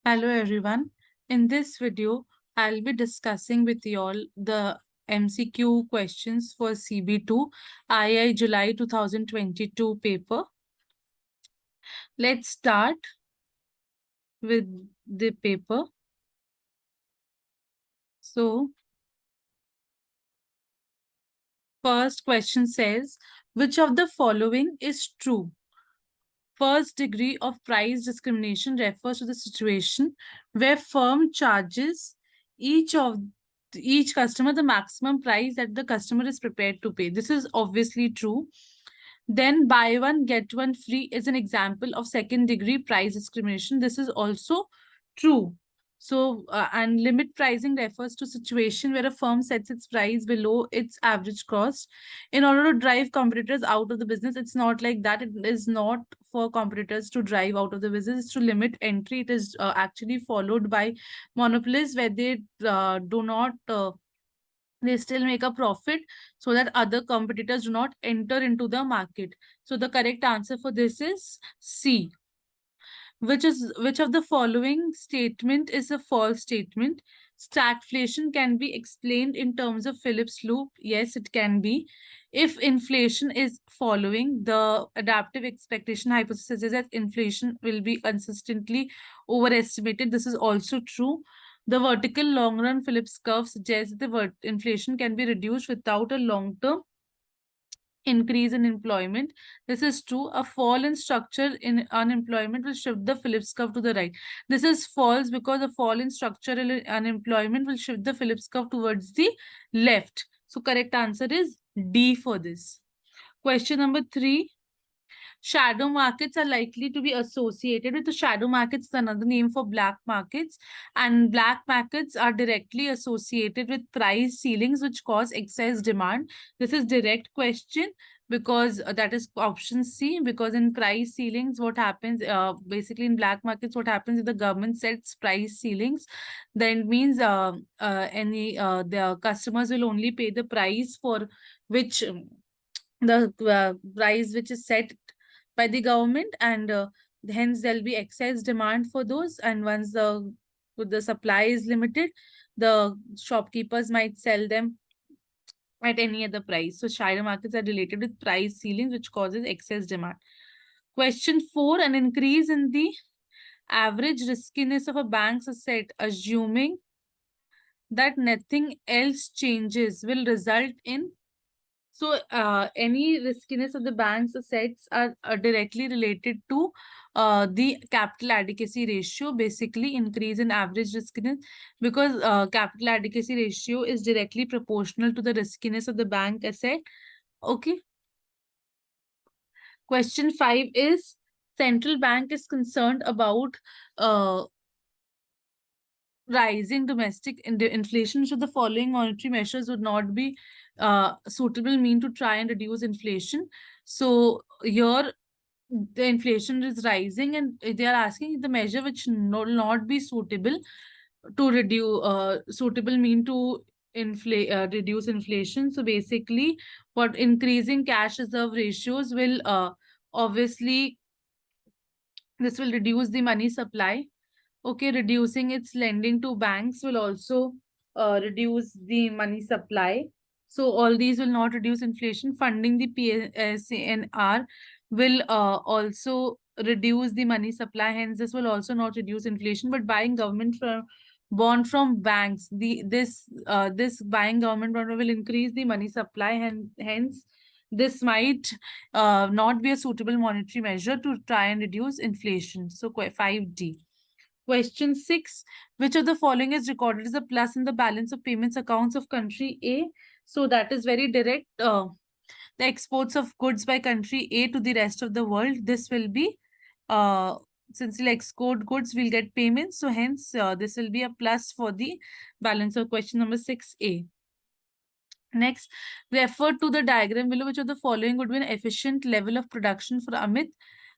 Hello everyone. In this video, I'll be discussing with you all the MCQ questions for CB2 IAI July 2022 paper. Let's start with the paper. So, first question says, which of the following is true? First degree of price discrimination refers to the situation where firm charges each of each customer the maximum price that the customer is prepared to pay. This is obviously true. Then buy one get one free is an example of second degree price discrimination. This is also true. So, and limit pricing refers to situation where a firm sets its price below its average cost in order to drive competitors out of the business. It's not like that. It is not for competitors to drive out of the business. It's to limit entry. It is actually followed by monopolists where they do not they still make a profit so that other competitors do not enter into the market. So the correct answer for this is C. Which of the following statement is a false statement? Stagflation can be explained in terms of Phillips loop. Yes, it can be. If inflation is following, the adaptive expectation hypothesis is that inflation will be consistently overestimated. This is also true. The vertical long run Phillips curve suggests that the inflation can be reduced without a long term increase in employment. This is true. A fall in structure in unemployment will shift the Phillips curve to the right. This is false because a fall in structural unemployment will shift the Phillips curve towards the left. So correct answer is D for this. Question number 3. Shadow markets are likely to be associated with the shadow markets is another name for black markets, and black markets are directly associated with price ceilings which cause excess demand. This is direct question because that is option C, because in price ceilings what happens basically in black markets what happens if the government sets price ceilings, then it means the customers will only pay the price for which the price which is set by the government, and hence there'll be excess demand for those, and once the supply is limited, the shopkeepers might sell them at any other price. So shadow markets are related with price ceilings which causes excess demand. Question 4. An increase in the average riskiness of a bank's asset, assuming that nothing else changes, will result in. So any riskiness of the bank's assets are directly related to the capital adequacy ratio, basically increase in average riskiness, because capital adequacy ratio is directly proportional to the riskiness of the bank asset. Okay. Question 5 is central bank is concerned about rising domestic inflation. So the following monetary measures would not be suitable mean to try and reduce inflation. So here the inflation is rising and they are asking the measure which will not be suitable to reduce suitable mean to reduce inflation. So basically what increasing cash reserve ratios will obviously this will reduce the money supply. Okay, reducing its lending to banks will also reduce the money supply. So all these will not reduce inflation. Funding the PSNR will also reduce the money supply. Hence, this will also not reduce inflation. But buying government bond from banks, this buying government bond will increase the money supply, and hence this might not be a suitable monetary measure to try and reduce inflation. So 5D. Question 6. Which of the following is recorded as a plus in the balance of payments accounts of country A? So that is very direct. The exports of goods by country A to the rest of the world. This will be, since we'll export goods, we'll get payments. So hence, this will be a plus for the balance of question number 6A. Next, refer to the diagram below. Which of the following would be an efficient level of production for Amit?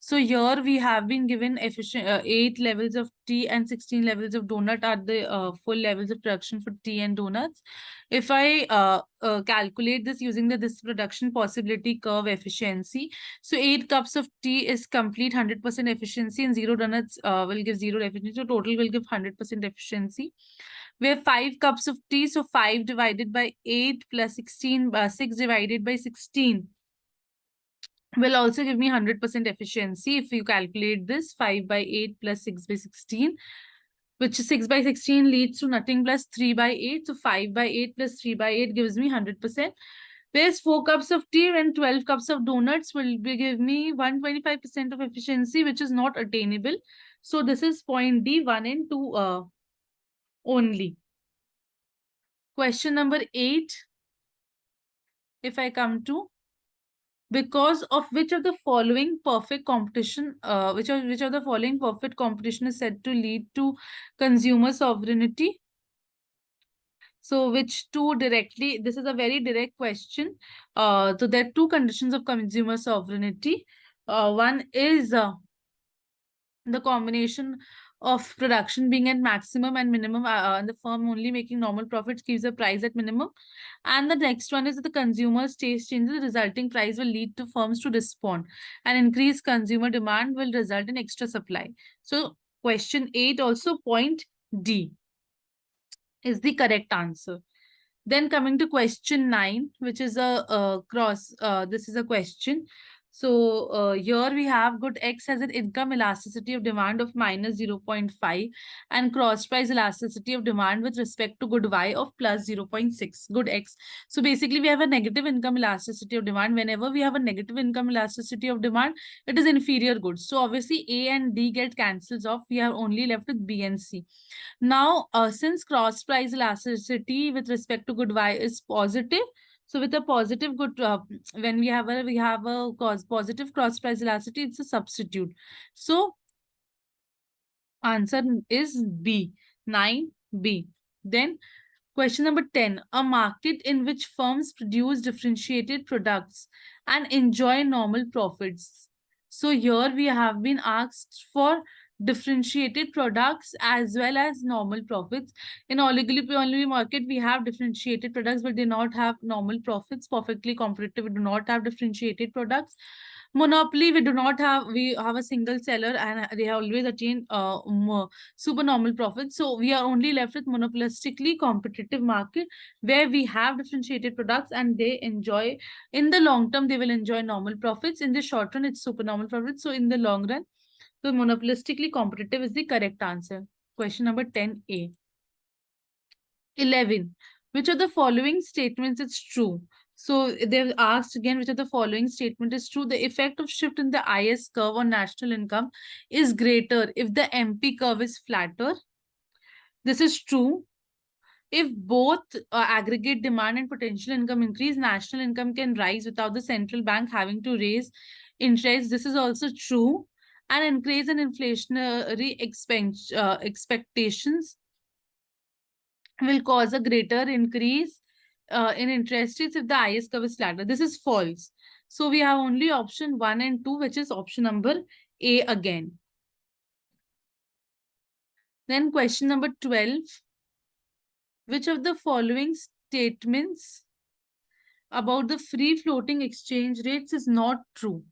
So here we have been given 8 levels of tea and 16 levels of donut are the full levels of production for tea and donuts. If I calculate this using this production possibility curve efficiency, so 8 cups of tea is complete 100% efficiency and 0 donuts will give 0 efficiency. So total will give 100% efficiency. We have 5 cups of tea, so 5 divided by 8 plus 16, 6 divided by 16 will also give me 100% efficiency. If you calculate this, 5 by 8 plus 6 by 16, which is 6 by 16 leads to nothing plus 3 by 8. So 5 by 8 plus 3 by 8 gives me 100%. Whereas 4 cups of tea and 12 cups of donuts will give me 125% of efficiency, which is not attainable. So this is point D, 1 and 2 only. Question number 8, if I come to, because of which of the following perfect competition, which of the following perfect competition is said to lead to consumer sovereignty? So which two directly, this is a very direct question. So there are two conditions of consumer sovereignty. One is the combination of production being at maximum and minimum, and the firm only making normal profits keeps the price at minimum. And the next one is that the consumer's taste changes, the resulting price will lead to firms to respond, and increased consumer demand will result in extra supply. So question 8 also point D is the correct answer. Then coming to question 9, which is this is a question. So here we have good X has an income elasticity of demand of minus 0.5 and cross price elasticity of demand with respect to good Y of plus 0.6, good X. So basically we have a negative income elasticity of demand. Whenever we have a negative income elasticity of demand, it is inferior goods. So obviously A and D get cancels off. We are only left with B and C. Now, since cross price elasticity with respect to good Y is positive, so with a positive good, when we have a positive cross price elasticity, it's a substitute. So answer is B, 9B. Then question number 10, a market in which firms produce differentiated products and enjoy normal profits. So here we have been asked for differentiated products as well as normal profits. In oligopoly market, we have differentiated products, but they not have normal profits. Perfectly competitive, we do not have differentiated products. Monopoly, we have a single seller and they have always attained super normal profits. So we are only left with monopolistically competitive market where we have differentiated products and they enjoy, in the long term, they will enjoy normal profits. In the short run, it's super normal profits. So in the long run, the monopolistically competitive is the correct answer. Question number 10A. 11. Which of the following statements is true? So they've asked again, which of the following statement is true? The effect of shift in the IS curve on national income is greater if the MP curve is flatter. This is true. If both aggregate demand and potential income increase, national income can rise without the central bank having to raise interest. This is also true. An increase in inflationary expectations will cause a greater increase in interest rates if the IS curve is flatter. This is false. So we have only option 1 and 2, which is option number A again. Then question number 12. Which of the following statements about the free floating exchange rates is not true?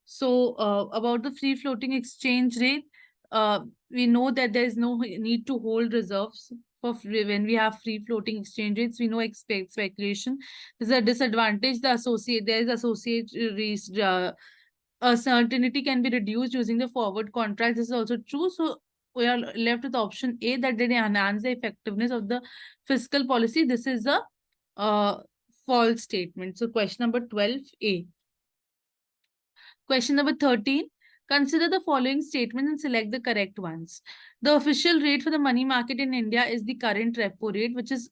So about the free floating exchange rate, we know that there is no need to hold reserves for when we have free floating exchange rates. We know speculation is a disadvantage. There is associate certainty can be reduced using the forward contract. This is also true. So we are left with option A, that they enhance the effectiveness of the fiscal policy. This is a false statement. So question number 12A. Question number 13. Consider the following statements and select the correct ones. The official rate for the money market in India is the current repo rate, which is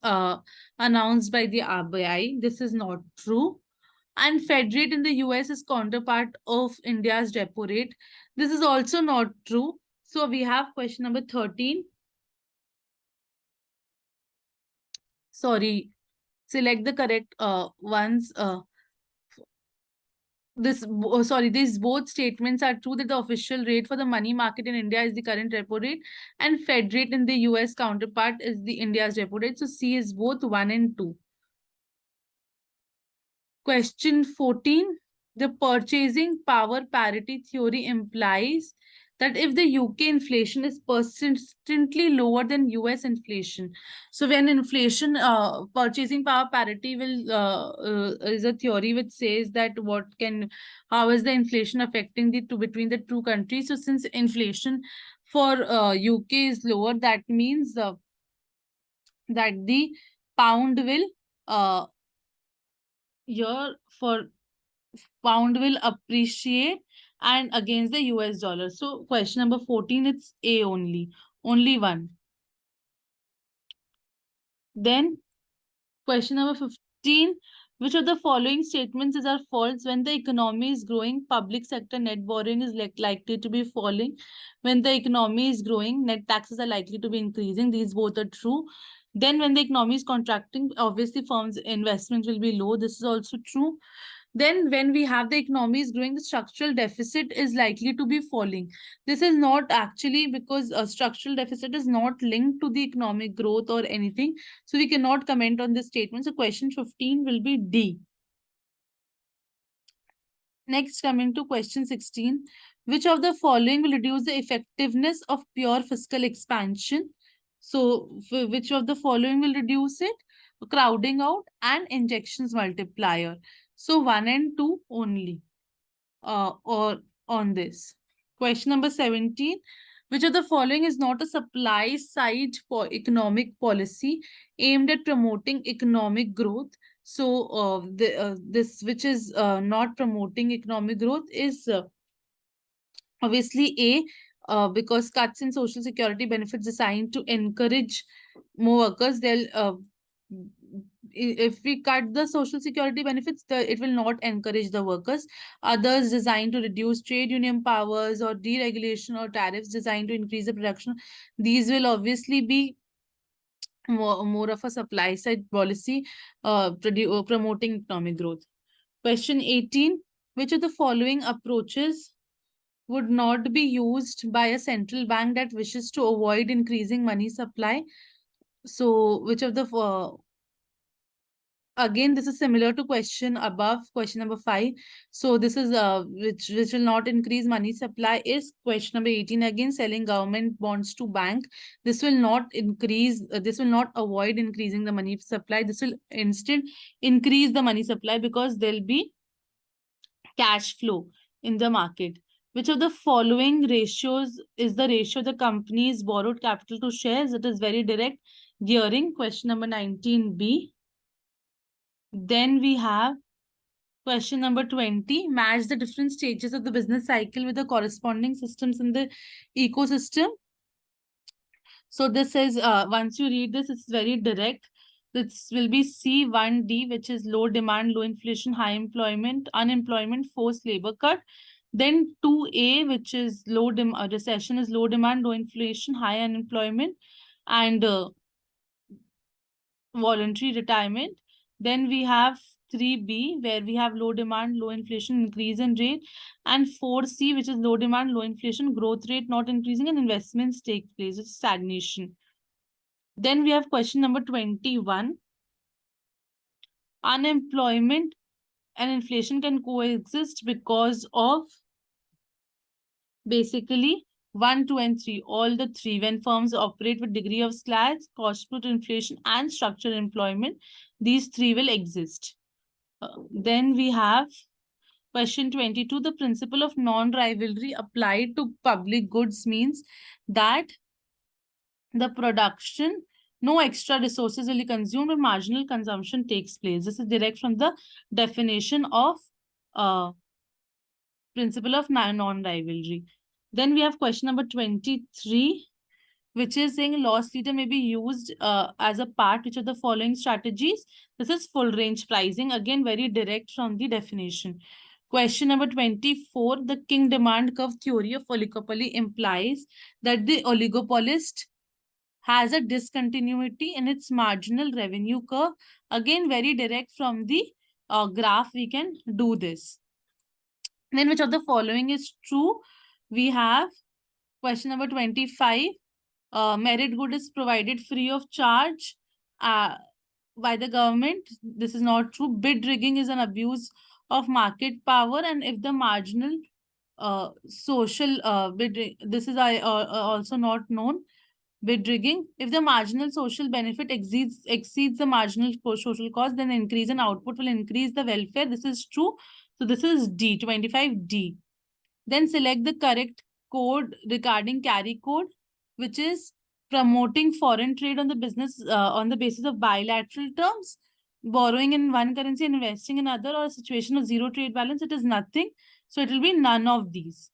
announced by the RBI. This is not true. And Fed rate in the US is counterpart of India's repo rate. This is also not true. So we have question number 13. Sorry, select the correct ones. these both statements are true, that the official rate for the money market in India is the current repo rate, and Fed rate in the US counterpart is the India's repo rate. So C is both 1 and 2. Question 14. The purchasing power parity theory implies that if the UK inflation is persistently lower than US inflation, so when inflation, purchasing power parity is a theory which says that how is the inflation affecting the two between the two countries. So since inflation for UK is lower, that means that the pound will uh, here for pound will appreciate and against the US dollar. So question number 14, it's A only. Only one. Then question number 15, which of the following statements are false? When the economy is growing, public sector net borrowing is likely to be falling. When the economy is growing, net taxes are likely to be increasing. These both are true. Then when the economy is contracting, obviously firms' investments will be low. This is also true. Then when we have the economy is growing, the structural deficit is likely to be falling. This is not actually because a structural deficit is not linked to the economic growth or anything. So we cannot comment on this statement. So question 15 will be D. Next, coming to question 16, which of the following will reduce the effectiveness of pure fiscal expansion? So which of the following will reduce it? Crowding out and injections multiplier. So 1 and 2 only or on this. Question number 17. Which of the following is not a supply side economic policy aimed at promoting economic growth? So this which is not promoting economic growth is obviously A, because cuts in social security benefits designed to encourage more workers. If we cut the social security benefits, it will not encourage the workers. Others designed to reduce trade union powers or deregulation or tariffs designed to increase the production. These will obviously be more of a supply side policy promoting economic growth. Question 18. Which of the following approaches would not be used by a central bank that wishes to avoid increasing money supply? So which of the again, this is similar to question above, question number 5. So this is which will not increase money supply is question number 18. Again, selling government bonds to bank. This will not increase, this will not avoid increasing the money supply. This will instead increase the money supply because there'll be cash flow in the market. Which of the following ratios is the ratio the company's borrowed capital to shares? It is very direct. Gearing, question number 19B. Then we have question number 20. Match the different stages of the business cycle with the corresponding systems in the ecosystem. So this is, once you read this, it's very direct. This will be C1D, which is low demand, low inflation, high employment, unemployment, forced labor cut. Then 2A, which is recession is low demand, low inflation, high unemployment, and voluntary retirement. Then we have 3B, where we have low demand, low inflation, increase in rate, and 4C, which is low demand, low inflation, growth rate not increasing, and investments take place. It's stagnation. Then we have question number 21. Unemployment and inflation can coexist because of basically 1, 2, and 3. All the three. When firms operate with degree of slags, cost put inflation, and structural employment, these three will exist. Then we have question 22. The principle of non-rivalry applied to public goods means that the production, no extra resources will be consumed and marginal consumption takes place. This is direct from the definition of principle of non-rivalry. Then we have question number 23, which is saying loss leader may be used as a part which of the following strategies. This is full range pricing, again very direct from the definition. Question number 24, the king demand curve theory of oligopoly implies that the oligopolist has a discontinuity in its marginal revenue curve. Again, very direct from the graph, we can do this. Then which of the following is true? We have question number 25. Merit good is provided free of charge by the government. This is not true. Bid rigging is an abuse of market power, and if the marginal social bid, this is also not known. Bid rigging, if the marginal social benefit exceeds the marginal social cost, then increase in output will increase the welfare. This is true. So this is D, 25D. Then select the correct code regarding carry code, which is promoting foreign trade on the business on the basis of bilateral terms, borrowing in one currency and investing in other, or a situation of zero trade balance. It is nothing. So it will be none of these.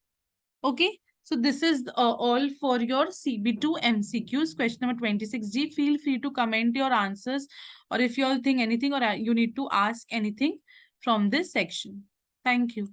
Okay. So this is all for your CB2 MCQs. Question number 26D. Feel free to comment your answers, or if you all think anything or you need to ask anything from this section. Thank you.